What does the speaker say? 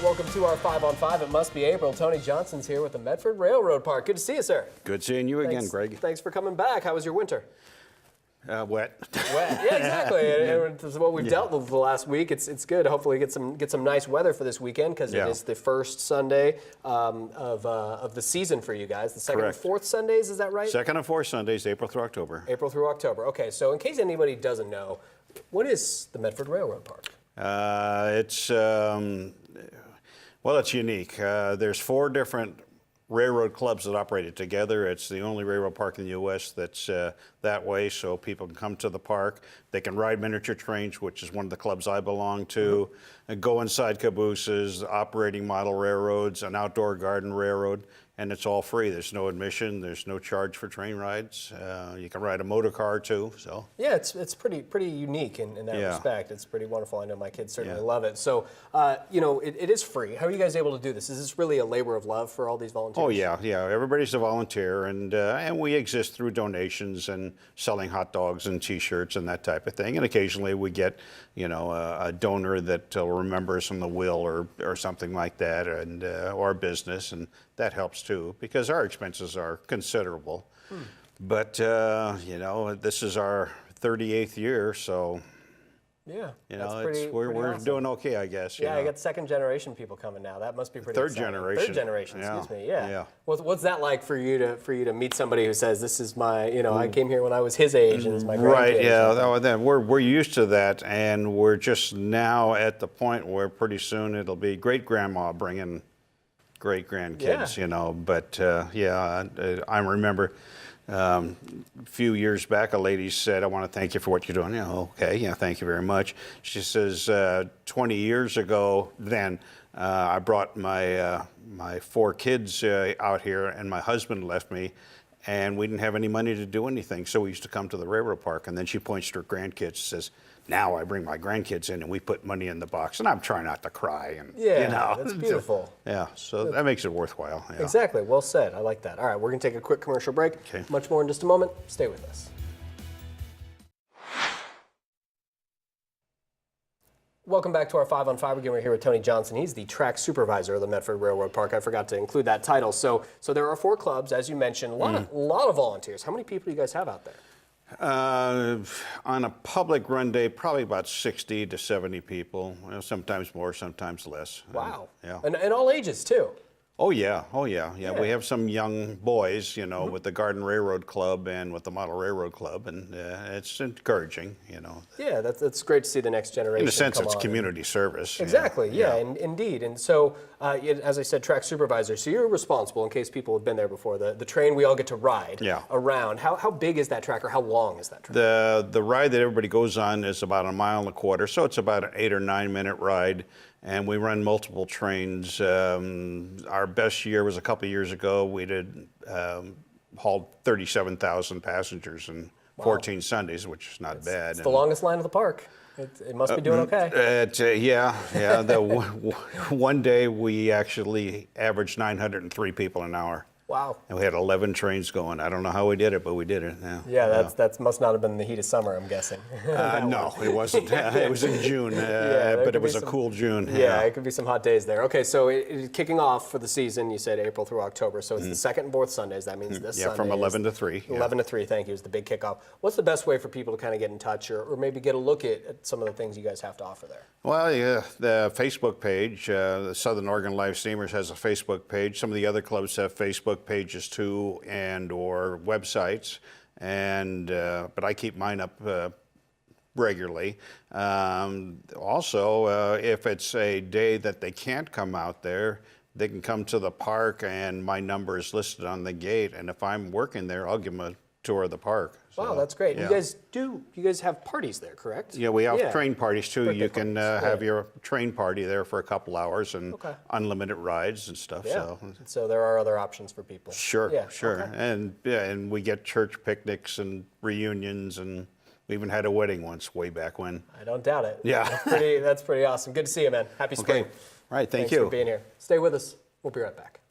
Welcome to our 5 on 5. It must be April. Tony Johnson's here with the Medford Railroad Park. Good to see you, sir. Good seeing you again, Greg. Thanks for coming back. How was your winter? Wet. Wet. Yeah, exactly. And this is what we've dealt with the last week. It's good. Hopefully, get some nice weather for this weekend because it is the first Sunday of the season for you guys. The second and fourth Sundays, is that right? Second and fourth Sundays, April through October. April through October. Okay. So, in case anybody doesn't know, what is the Medford Railroad Park? It's unique. There's 4 different railroad clubs that operate it together. It's the only railroad park in the U.S. that's that way, so people can come to the park. They can ride miniature trains, which is one of the clubs I belong to, and go inside cabooses, operating model railroads, an outdoor garden railroad, and it's all free. There's no admission. There's no charge for train rides. You can ride a motor car too. So yeah, it's pretty unique in that respect. It's pretty wonderful. I know my kids certainly love it. So it is free. How are you guys able to do this? Is this really a labor of love for all these volunteers? Oh yeah. Everybody's a volunteer, and we exist through donations and selling hot dogs and T-shirts and that type of thing. And occasionally we get a donor that will remember us on the will or something like that, and or a business, and that helps too, because our expenses are considerable. But this is our 38th year, so we're awesome. Doing okay, I guess. Yeah, I got second generation people coming now. That must be pretty Third exciting. generation. Third generation, excuse me. Yeah. What's that like for you to meet somebody who says, "This is my, I came here when I was his age and it's my grandkid." Right. Yeah. We're used to that, and we're just now at the point where pretty soon it'll be great grandma bringing great grandkids. But I remember. A few years back, a lady said, "I want to thank you for what you're doing." Thank you very much. She says, 20 years ago, I brought my 4 kids out here, and my husband left me, and we didn't have any money to do anything, so we used to come to the railroad park. And then she points to her grandkids and says, "Now I bring my grandkids in and we put money in the box," and I'm trying not to cry. And that's beautiful. So that makes it worthwhile. Yeah. Exactly. Well said. I like that. All right, we're going to take a quick commercial break. Okay. Much more in just a moment. Stay with us. Welcome back to our 5 on 5. Again, we're here with Tony Johnson. He's the track supervisor of the Medford Railroad Park. I forgot to include that title. So there are 4 clubs, as you mentioned. A lot of volunteers. How many people do you guys have out there? On a public run day, probably about 60 to 70 people. Sometimes more, sometimes less. Wow. Yeah. And all ages too. Oh yeah. We have some young boys, with the Garden Railroad Club and with the Model Railroad Club, and it's encouraging, Yeah, that's great to see the next generation. In a sense, it's community service. Exactly. Yeah. Indeed. And so, as I said, track supervisor. So you're responsible, in case people have been there before, the train we all get to ride around. How big is that track, or how long is that track? The ride that everybody goes on is about 1.25 miles, so it's about an 8 or 9 minute ride. And we run multiple trains. Our best year was a couple of years ago. We hauled 37,000 passengers in 14 Sundays, which is not bad. It's the longest line of the park. It must be doing okay. One day we actually averaged 903 people an hour. Wow. And we had 11 trains going. I don't know how we did it, but we did it. That must not have been the heat of summer, I'm guessing. No, it wasn't. It was in June, but it was a cool June. Yeah, it could be some hot days there. Okay, so kicking off for the season, you said April through October. So it's the second and fourth Sundays. That means this Sunday. Yeah, from 11 to 3. 11 to 3, thank you, is the big kickoff. What's the best way for people to kind of get in touch or maybe get a look at some of the things you guys have to offer there? Well, the Facebook page, the Southern Oregon Live Steamers has a Facebook page. Some of the other clubs have Facebook pages too, and or websites, but I keep mine up regularly. Also, if it's a day that they can't come out there, they can come to the park, and my number is listed on the gate, and if I'm working there, I'll give them a tour of the park. Wow, that's great. Yeah. You guys have parties there, correct? Yeah, we have train parties too. You can have your train party there for a couple hours and unlimited rides and stuff. Yeah. So there are other options for people. Sure. Okay. And we get church picnics and reunions, and we even had a wedding once way back when. I don't doubt it. Yeah. That's pretty awesome. Good to see you, man. Happy spring. Okay. All right, thank Thanks you for being here. Stay with us. We'll be right back.